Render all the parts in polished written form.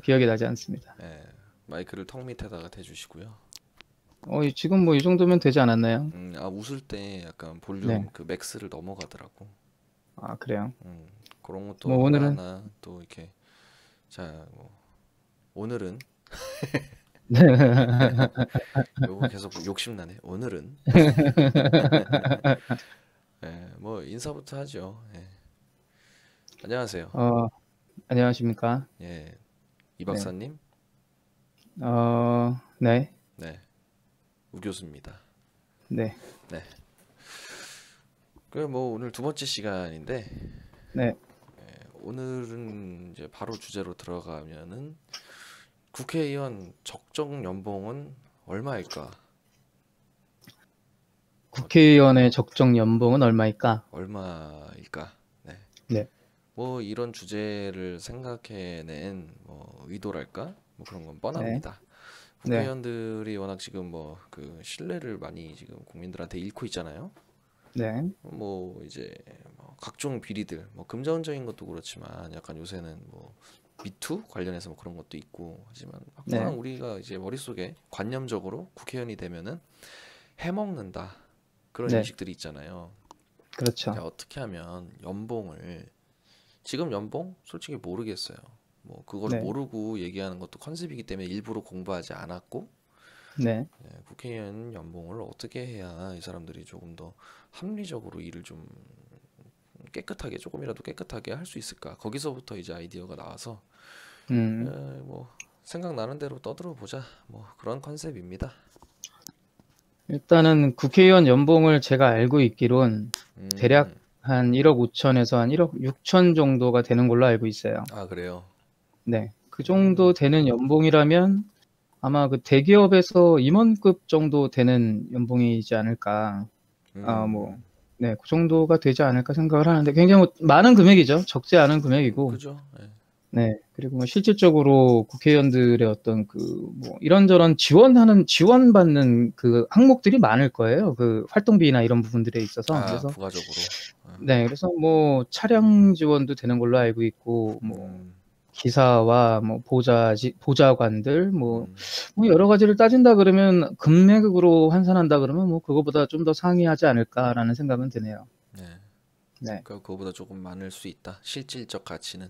기억이 나지 않습니다. 예, 마이크를 턱 밑에다가 대주시고요. 지금 뭐 이 정도면 되지 않았나요? 웃을 때 약간 네. 볼륨 그 맥스를 넘어가더라고. 아, 그래요. 그런 것도 뭐 오늘은 하나하나 또 이렇게. 자, 뭐 오늘은 요거 계속 욕심나네. 오늘은 뭐 인사부터 하죠. 안녕하세요. 어, 안녕하십니까? 예, 이 네. 박사님. 네. 네, 우 교수입니다. 네. 네. 그 뭐 오늘 두 번째 시간인데 네. 오늘은 이제 바로 주제로 들어가면은 국회의원 적정 연봉은 얼마일까? 국회의원의 적정 연봉은 얼마일까? 얼마일까? 네. 네. 뭐 이런 주제를 생각해낸 뭐 의도랄까? 뭐 그런 건 네. 뻔합니다. 네. 국회의원들이 워낙 지금 뭐 그 신뢰를 많이 지금 국민들한테 잃고 있잖아요. 네. 뭐 이제 뭐 각종 비리들, 뭐 금전적인 것도 그렇지만 약간 요새는 뭐 미투 관련해서 뭐 그런 것도 있고 하지만 네. 막상 우리가 이제 머릿속에 관념적으로 국회의원이 되면은 해먹는다 그런 네. 인식들이 있잖아요. 그렇죠. 자, 어떻게 하면 연봉을 지금 연봉 솔직히 모르겠어요. 뭐 그거를 네. 모르고 얘기하는 것도 컨셉이기 때문에 일부러 공부하지 않았고 네. 국회의원 연봉을 어떻게 해야 이 사람들이 조금 더 합리적으로 일을 좀 깨끗하게 조금이라도 깨끗하게 할 수 있을까? 거기서부터 이제 아이디어가 나와서 음, 뭐 생각나는 대로 떠들어 보자. 뭐 그런 컨셉입니다. 일단은 국회의원 연봉을 제가 알고 있기론 대략 음, 한 1억 5천에서 한 1억 6천 정도가 되는 걸로 알고 있어요. 아 그래요. 네. 그 정도 음, 되는 연봉이라면 아마 그 대기업에서 임원급 정도 되는 연봉이지 않을까. 뭐, 음, 네, 그 정도가 되지 않을까 생각을 하는데 굉장히 뭐 많은 금액이죠. 적지 않은 금액이고. 그죠? 예. 네. 그리고 뭐 실질적으로 국회의원들의 어떤 그 뭐 이런저런 지원받는 그 항목들이 많을 거예요. 그 활동비나 이런 부분들에 있어서. 아 그래서 부가적으로. 네. 그래서 뭐 차량 지원도 되는 걸로 알고 있고 뭐 음, 기사와 뭐 보좌관들 음, 뭐 여러 가지를 따진다 그러면 금액으로 환산한다 그러면 뭐 그거보다 좀 더 상이하지 않을까라는 생각은 드네요. 네. 네. 그러니까 그거보다 조금 많을 수 있다. 실질적 가치는.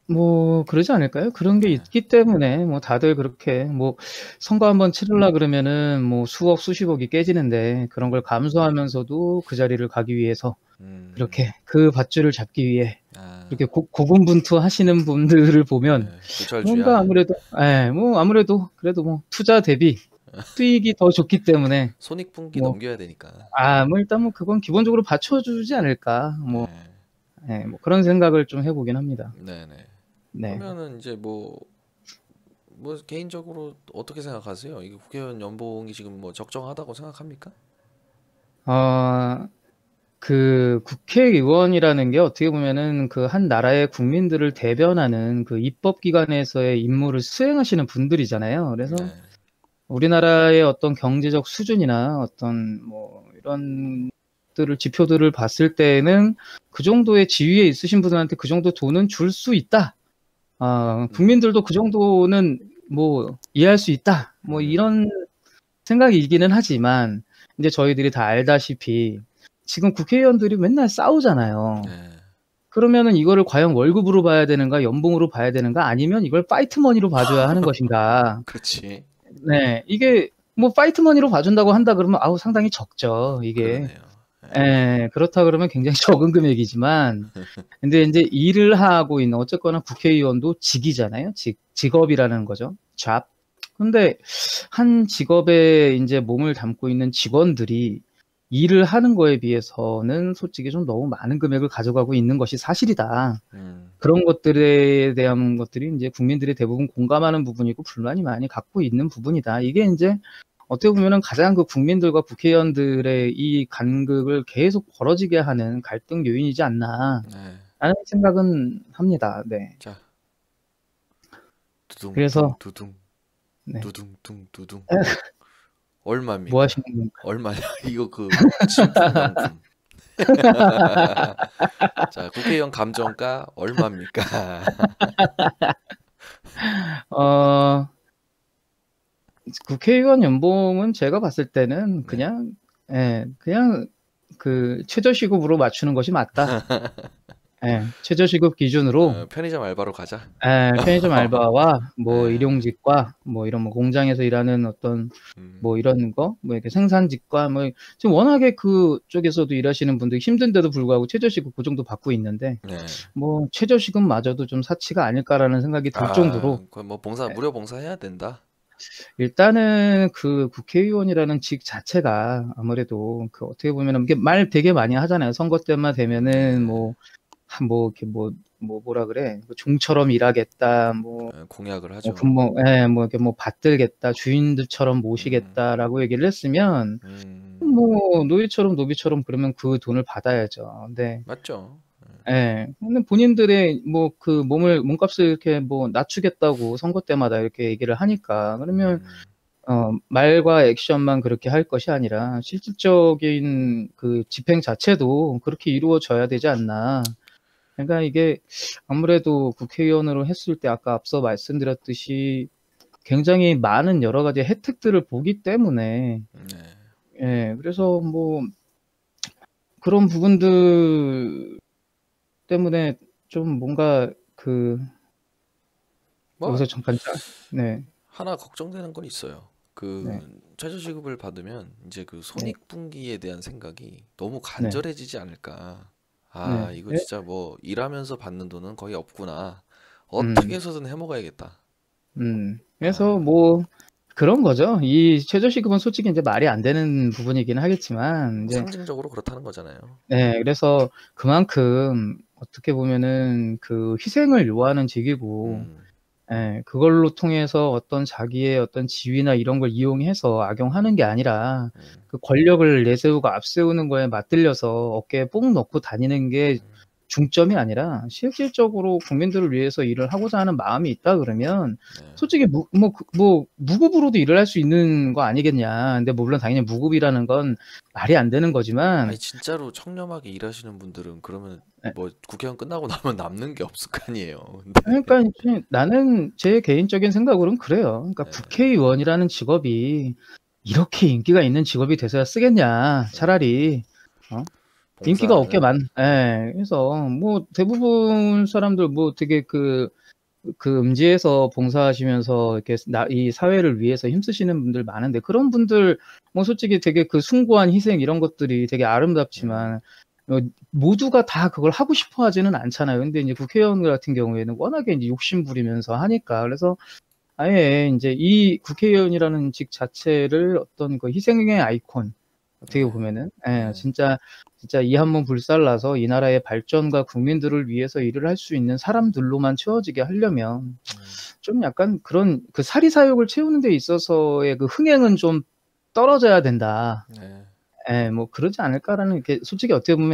뭐 그러지 않을까요? 그런 게 네. 있기 때문에 뭐 다들 그렇게 뭐 선거 한번 치르려 그러면은 뭐 수억 수십억이 깨지는데 그런 걸 감수하면서도 그 자리를 가기 위해서 음, 그렇게 그 밧줄을 잡기 위해 아, 이렇게 고군분투하시는 분들을 보면 뭔가 교철주야. 아무래도 뭐 아무래도 그래도 뭐 투자 대비 수익이 더 좋기 때문에 손익분기 뭐 넘겨야 되니까. 뭐 일단 뭐 그건 기본적으로 받쳐주지 않을까 뭐 네. 뭐 그런 생각을 좀 해보긴 합니다. 네네. 네. 그러면은 이제 뭐 개인적으로 어떻게 생각하세요? 이게 국회의원 연봉이 지금 뭐 적정하다고 생각합니까? 어, 그 국회의원이라는 게 어떻게 보면은 그 한 나라의 국민들을 대변하는 그 입법기관에서의 임무를 수행하시는 분들이잖아요. 그래서 네. 우리나라의 어떤 경제적 수준이나 어떤 뭐 이런 지표들을 봤을 때에는 그 정도의 지위에 있으신 분들한테 그 정도 돈은 줄 수 있다. 음, 국민들도 그 정도는 뭐 이해할 수 있다. 뭐 음, 이런 생각이기는 하지만 이제 저희들이 다 알다시피 지금 국회의원들이 맨날 싸우잖아요. 네. 그러면은 이거를 과연 월급으로 봐야 되는가, 연봉으로 봐야 되는가, 아니면 이걸 파이트 머니로 봐줘야 하는 것인가. 그렇지. 네, 이게 뭐 파이트 머니로 봐준다고 한다 그러면 상당히 적죠. 이게. 그러네요. 네. 그렇다 그러면 굉장히 적은 금액이지만, 근데 이제 일을 하고 있는 어쨌거나 국회의원도 직이잖아요. 직업이라는 거죠. 잡. 근데 한 직업에 이제 몸을 담고 있는 직원들이 일을 하는 거에 비해서는 솔직히 좀 너무 많은 금액을 가져가고 있는 것이 사실이다. 음, 그런 것들에 대한 것들이 이제 국민들이 대부분 공감하는 부분이고 불만이 많이 갖고 있는 부분이다. 이게 이제 어떻게 보면은 가장 그 국민들과 국회의원들의 이 간극을 계속 벌어지게 하는 갈등 요인이지 않나라는 네. 생각은 합니다. 네. 자, 두둥둥 그래서 두둥 네. 두둥둥 두둥. 뭐 얼마입니까? 하시는 건가요? 얼마냐? 이거 그 진품 명품. 자, 국회의원 감정가 얼마입니까? 어, 국회의원 연봉은 제가 봤을 때는 네. 그냥 그 최저시급으로 맞추는 것이 맞다. 예, 최저시급 기준으로 편의점 알바로 가자. 편의점 알바와 뭐 네. 일용직과 뭐 이런 뭐 공장에서 일하는 어떤 음, 뭐 이런 거, 뭐 이렇게 생산직과 뭐 지금 워낙에 그쪽에서도 일하시는 분들이 힘든데도 불구하고 최저시급 그 정도 받고 있는데 네. 뭐 최저시급마저도 좀 사치가 아닐까라는 생각이 들 정도로 그건 뭐 무료 봉사 해야 된다. 일단은 그 국회의원이라는 직 자체가 아무래도 그 어떻게 보면은 이게 말 되게 많이 하잖아요. 선거 때만 되면은 네. 이렇게 뭐라 그래? 뭐 종처럼 일하겠다. 공약을 하죠. 뭐 이렇게 뭐 받들겠다. 주인들처럼 음, 모시겠다라고 얘기를 했으면 음, 뭐 노비처럼 그러면 그 돈을 받아야죠. 근데 맞죠. 근데 본인들의 뭐 그 몸값을 이렇게 뭐 낮추겠다고 선거 때마다 이렇게 얘기를 하니까 그러면 음, 말과 액션만 그렇게 할 것이 아니라 실질적인 그 집행 자체도 그렇게 이루어져야 되지 않나. 그러니까 이게 아무래도 국회의원으로 했을 때 아까 앞서 말씀드렸듯이 굉장히 많은 여러 가지 혜택들을 보기 때문에 그래서 뭐 그런 부분들 때문에 좀 뭔가 뭐 여기서 잠깐 네, 하나 걱정되는 건 있어요. 네, 최저시급을 받으면 이제 그 네, 손익분기에 대한 생각이 너무 네, 간절해지지 않을까. 네, 이거 네, 진짜 뭐 일하면서 받는 돈은 거의 없구나. 어떻게 음, 해서든 해먹어야겠다. 그래서 아, 뭐 그런 거죠. 이 최저시급은 솔직히 이제 말이 안 되는 부분이긴 하겠지만 뭐 이제 상징적으로 그렇다는 거잖아요. 그래서 그만큼 어떻게 보면은 그 희생을 요하는 직이고 음, 그걸로 통해서 어떤 자기의 어떤 지위나 이런 걸 이용해서 악용하는 게 아니라 음, 그 권력을 내세우고 앞세우는 거에 맞들려서 어깨에 뽕 넣고 다니는 게 중점이 아니라 실질적으로 국민들을 위해서 일을 하고자 하는 마음이 있다 그러면 네. 솔직히 무급으로도 일을 할 수 있는 거 아니겠냐. 근데 물론 당연히 무급이라는 건 말이 안 되는 아니 거지만 진짜로 청렴하게 일하시는 분들은 그러면 예, 뭐 국회의원 끝나고 나면 남는 게 없을 거 아니에요. 그러니까 이제 나는 제 개인적인 생각으로는 그래요. 그러니까 네. 국회의원이라는 직업이 이렇게 인기가 있는 직업이 돼서야 쓰겠냐. 차라리 어? 인기가 봉사를 그래서 뭐 대부분 사람들 뭐 되게 그 음지에서 봉사하시면서 이렇게 이 사회를 위해서 힘쓰시는 분들 많은데 그런 분들 뭐 솔직히 되게 그 숭고한 희생 이런 것들이 되게 아름답지만 모두가 다 그걸 하고 싶어 하지는 않잖아요. 근데 이제 국회의원 같은 경우에는 워낙에 이제 욕심 부리면서 하니까 그래서 아예 이제 이 국회의원이라는 직 자체를 어떤 그 희생의 아이콘 어떻게 네. 보면은 네. 진짜 이 한 몸 불살라서 이 나라의 발전과 국민들을 위해서 일을 할 수 있는 사람들로만 채워지게 하려면 좀 약간 그런 그 사리사욕을 채우는 데 있어서의 그 흥행은 좀 떨어져야 된다. 네. 뭐 그러지 않을까라는 게 솔직히 어떻게 보면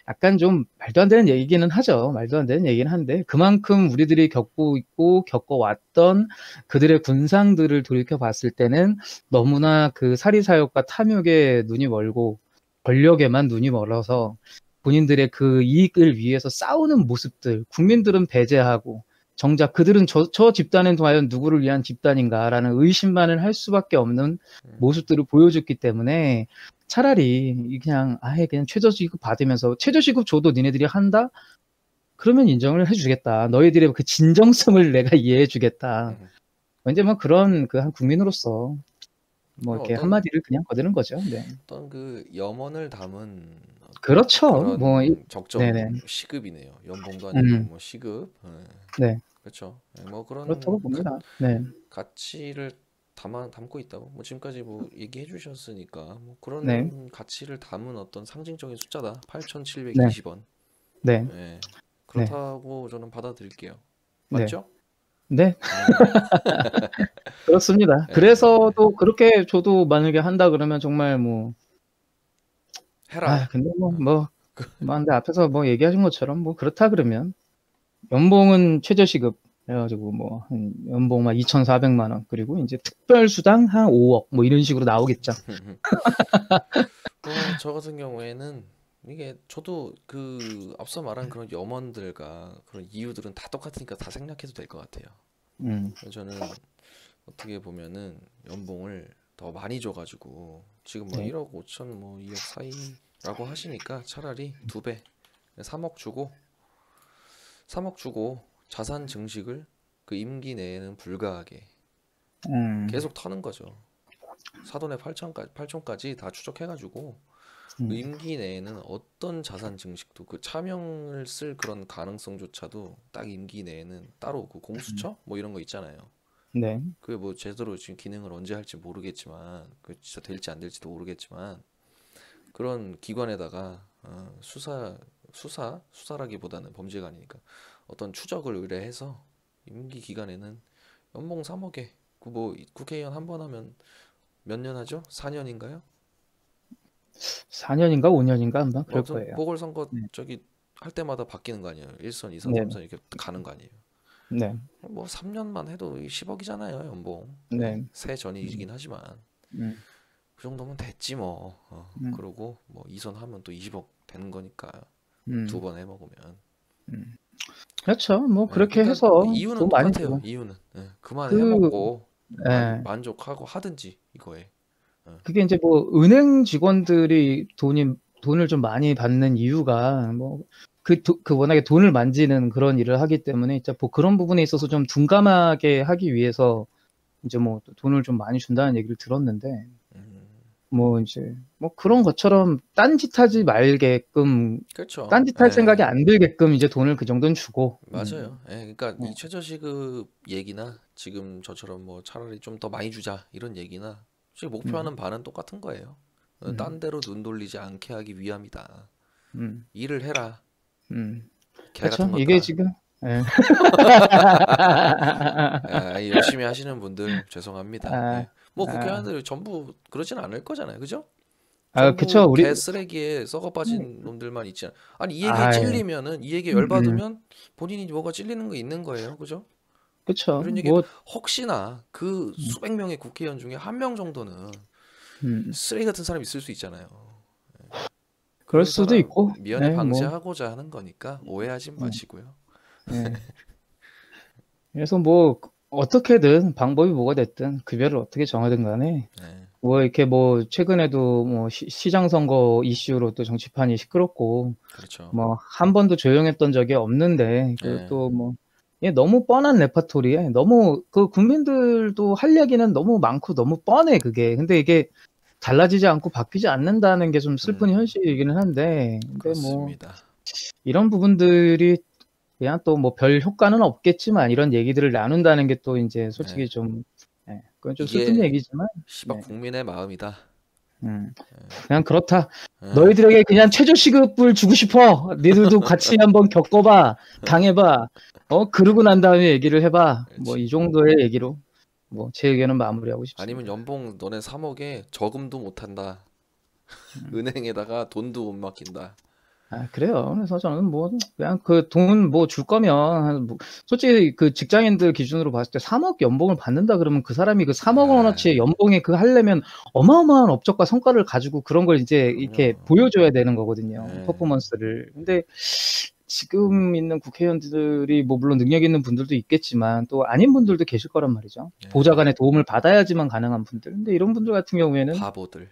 약간 좀 말도 안 되는 얘기기는 하죠. 말도 안 되는 얘기는 한데 그만큼 우리들이 겪고 있고 겪어왔던 그들의 군상들을 돌이켜 봤을 때는 너무나 그 사리사욕과 탐욕에 눈이 멀고 권력에만 눈이 멀어서 본인들의 그 이익을 위해서 싸우는 모습들, 국민들은 배제하고 정작 그들은 저 집단은 과연 누구를 위한 집단인가라는 의심만을 할 수밖에 없는 모습들을 보여줬기 때문에 차라리 그냥 아예 그냥 최저시급 받으면서 최저시급 줘도 니네들이 한다? 그러면 인정을 해주겠다. 너희들의 그 진정성을 내가 이해해주겠다. 이제 뭐 그런 그 한 국민으로서 뭐 이렇게 어떤 한마디를 그냥 거두는 거죠. 네. 어떤 그 염원을 담은 그렇죠. 그런 네네. 적정 시급이네요. 연봉도 아니고 음, 뭐 시급. 네. 그렇죠. 뭐 그렇다고 그런 봅니다. 네. 가치를 담고 있다고. 뭐 지금까지 뭐 얘기해 주셨으니까 뭐 네. 그런 가치를 담은 어떤 상징적인 숫자다. 네. 8,720원. 네. 예. 네. 그렇다고 저는 받아들일게요. 네. 맞죠? 네. 네. 그렇습니다. 예. 그래서도 그렇게 저도 만약에 한다 그러면 정말 해라. 근데 어. 근데 앞에서 뭐 얘기하신 것처럼 뭐 그렇다 그러면 연봉은 최저시급 해가지고 한 연봉 막 2,400만 원 그리고 이제 특별수당 한 5억 뭐 이런 식으로 나오겠죠. 저 같은 경우에는 이게 저도 그 앞서 말한 그런 염원들과 그런 이유들은 다 똑같으니까 다 생략해도 될 것 같아요. 음, 그래서 저는 어떻게 보면은 연봉을 더 많이 줘가지고 지금 뭐 네. 1억 5천 뭐 2억 사이라고 하시니까 차라리 2배 3억 주고 3억 주고 자산 증식을 그 임기 내에는 불가하게 음, 계속 터는 거죠. 사돈의 8촌까지 다 추적해가지고 그 음, 임기 내에는 어떤 자산 증식도 그 차명을 쓸 그런 가능성조차도 딱 임기 내에는 따로 그 공수처 뭐 이런 거 있잖아요. 네. 그게 뭐 제대로 지금 기능을 언제 할지 모르겠지만 그 진짜 될지 안 될지도 모르겠지만 그런 기관에다가 수사라기보다는 범죄가 아니니까 어떤 추적을 의뢰해서 임기 기간에는 연봉 3억에 그 뭐 국회의원 한 번 하면 몇 년 하죠? 4년인가요? 4년인가 5년인가 한번 뭐 그럴 아무튼 거예요. 보궐선거 네, 저기 할 때마다 바뀌는 거 아니에요? 1선, 2선, 네, 3선 이렇게 가는 거 아니에요? 네, 뭐 3년만 해도 10억이잖아요, 연봉. 예, 네, 새 음, 전이긴 하지만 음, 그 정도면 됐지 뭐. 음, 그러고 뭐 2선 하면 또 20억 되는 거니까 두 음, 번 해먹으면. 음. 그렇죠. 뭐 예, 그렇게 그러니까 뭐 해서 돈 이유는 많이 똑같아요. 주고 이유는 그만 그, 해먹고 예, 만족하고 하든지 이거에. 예, 그게 이제 뭐 은행 직원들이 돈을 좀 많이 받는 이유가 뭐 그 워낙에 돈을 만지는 그런 일을 하기 때문에 진짜 뭐 그런 부분에 있어서 좀 둔감하게 하기 위해서 이제 뭐 돈을 좀 많이 준다는 얘기를 들었는데 음, 뭐 이제 뭐 그런 것처럼 딴짓하지 말게끔 그렇죠. 딴짓할 생각이 예, 안 들게끔 이제 돈을 그 정도는 주고 맞아요. 예, 그러니까 네, 이 최저시급 얘기나 지금 저처럼 뭐 차라리 좀 더 많이 주자 이런 얘기나 솔직히 음, 목표하는 바는 똑같은 거예요. 딴 음, 데로 눈 돌리지 않게 하기 위함이다. 음, 일을 해라. 음. 개 그렇죠. 같은 이게 것들아. 지금 예. 열심히 하시는 분들 죄송합니다. 아, 예. 뭐 아, 국회의원들이 전부 그러진 않을 거잖아요. 그죠? 그쵸. 전부 우리, 개 쓰레기에 썩어 빠진 놈들만 있지 않아. 아니 이 얘기에 아, 찔리면은 이 얘기에 음, 음, 열받으면 본인이 뭐가 찔리는 거 있는 거예요. 그죠? 그쵸. 이런 얘기 뭐, 혹시나 그 음, 수백 명의 국회의원 중에 한 명 정도는 음, 쓰레기 같은 사람이 있을 수 있잖아요. 그럴 그런 수도 사람 있고, 미연에 네, 뭐, 방지하고자 하는 거니까 오해하지 음, 마시고요. 네. 그래서 뭐, 어떻게든 방법이 뭐가 됐든 급여를 어떻게 정하든 간에 네, 뭐 이렇게 뭐 최근에도 뭐 시장 선거 이슈로 또 정치판이 시끄럽고 그렇죠. 뭐 한 번도 조용했던 적이 없는데 그 네, 또 뭐 너무 뻔한 레퍼토리에 너무 그 국민들도 할 얘기는 너무 많고 너무 뻔해 그게. 근데 이게 달라지지 않고 바뀌지 않는다는 게 좀 슬픈 음, 현실이기는 한데 근데 뭐 그렇습니다. 이런 부분들이 그냥 또 뭐 별 효과는 없겠지만 이런 얘기들을 나눈다는 게 또 인제 네, 솔직히 좀 그건 좀 슬픈 이게 얘기지만 시박 네. 국민의 마음이다. 음. 그냥 그렇다. 네, 너희들에게 그냥 최저시급을 주고 싶어. 니들도 같이 한번 겪어봐. 당해봐. 그러고 난 다음에 얘기를 해봐. 뭐 이 그렇지. 정도의 얘기로 뭐 제 의견은 마무리하고 아니면 싶습니다. 연봉 너네 3억에 저금도 못 한다. 음. 은행에다가 돈도 못 맡긴다. 그래요. 그래서 저는 뭐 그냥 그 돈 뭐 줄 거면 뭐 솔직히 그 직장인들 기준으로 봤을 때 3억 연봉을 받는다 그러면 그 사람이 그 3억 아, 원어치의 연봉에 그 하려면 어마어마한 업적과 성과를 가지고 그런 걸 이제 이렇게 그럼요. 보여줘야 되는 거거든요. 네, 퍼포먼스를. 근데 지금 있는 국회의원들이 뭐 물론 능력 있는 분들도 있겠지만 또 아닌 분들도 계실 거란 말이죠. 네. 보좌관의 도움을 받아야지만 가능한 분들. 근데 이런 분들 같은 경우에는 바보들.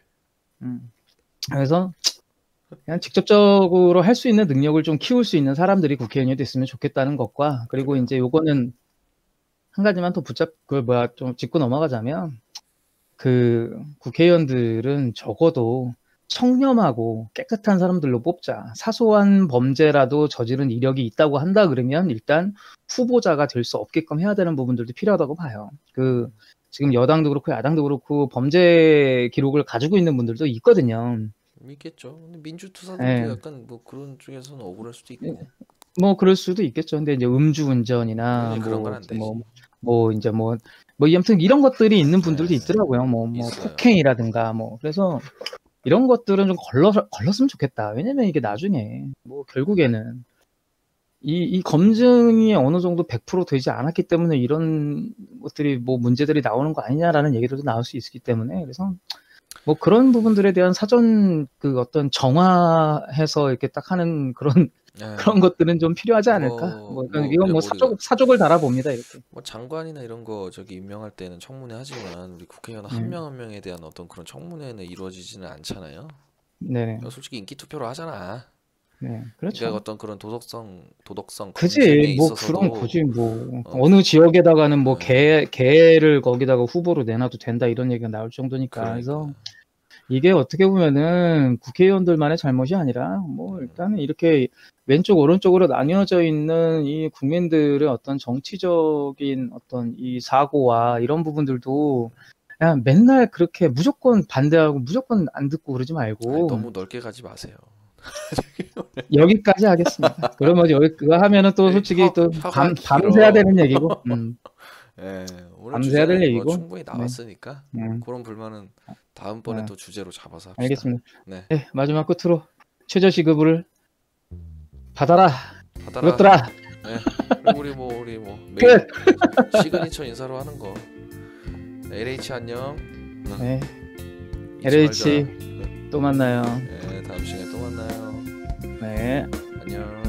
음, 그래서 그냥 직접적으로 할 수 있는 능력을 좀 키울 수 있는 사람들이 국회의원이 됐으면 좋겠다는 것과 그리고 그래요. 인제 요거는 한 가지만 더 좀 짚고 넘어가자면 그 국회의원들은 적어도 청렴하고 깨끗한 사람들로 뽑자. 사소한 범죄라도 저지른 이력이 있다고 한다 그러면 일단 후보자가 될 수 없게끔 해야 되는 부분들도 필요하다고 봐요. 지금 여당도 그렇고 야당도 그렇고 범죄 기록을 가지고 있는 분들도 있거든요. 있겠죠. 근데 민주투사들도 예. 약간 뭐 그런 쪽에서는 억울할 수도 있고. 뭐 그럴 수도 있겠죠. 근데 이제 음주운전이나 이제 그런 건 뭐 안 이제 되지. 인제 아무튼 이런 것들이 있는 분들도 네, 있더라고요. 있어요. 폭행이라든가 그래서 이런 것들은 좀 걸렀으면 좋겠다. 왜냐면 이게 나중에 뭐 결국에는 이 검증이 어느 정도 100% 되지 않았기 때문에 이런 것들이 뭐 문제들이 나오는 거 아니냐라는 얘기들도 나올 수 있기 때문에 그래서 뭐 그런 부분들에 대한 사전 그 어떤 정화해서 이렇게 딱 하는 그런 예. 그런 것들은 좀 필요하지 않을까? 뭐 뭐 뭐 이건 그냥 뭐 뭐 우리가 사족을 달아봅니다 이렇게. 뭐 장관이나 이런 거 저기 임명할 때는 청문회 하지만 우리 국회의원 한 네, 명 한 명에 대한 어떤 그런 청문회는 이루어지지는 않잖아요. 네네, 솔직히 인기 투표로 하잖아. 네, 그러니까 그렇죠. 어떤 그런 도덕성 검증에 그지, 뭐 그럼 있어서도 굳이 뭐 어, 어느 지역에다가는 뭐 예, 개를 거기다가 후보로 내놔도 된다 이런 얘기가 나올 정도니까. 그러니까 그래서 이게 어떻게 보면은 국회의원들만의 잘못이 아니라 뭐 일단은 이렇게 왼쪽 오른쪽으로 나뉘어져 있는 이 국민들의 어떤 정치적인 어떤 이 사고와 이런 부분들도 그냥 맨날 그렇게 무조건 반대하고 무조건 안 듣고 그러지 아니, 말고 너무 넓게 가지 마세요. 여기까지 하겠습니다. 그러면 여기 그거 하면은 또 솔직히 또 혀가 밤새야 길어. 되는 얘기고, 예, 오늘 밤새야 될 주제는 뭐 얘기고, 충분히 네, 나왔으니까 음, 그런 불만은 다음번에 네, 또 주제로 잡아서 합시다. 알겠습니다. 네, 네, 마지막 끝으로 최저시급을 받아라, 받아라. 이것들아, 네, 그리고 우리 뭐 메인 끝! 시그니처 인사로 하는 거. LH 안녕. 네, 잊지 말자. LH 또 만나요. 네, 다음 시간에 또 만나요. 네. 안녕.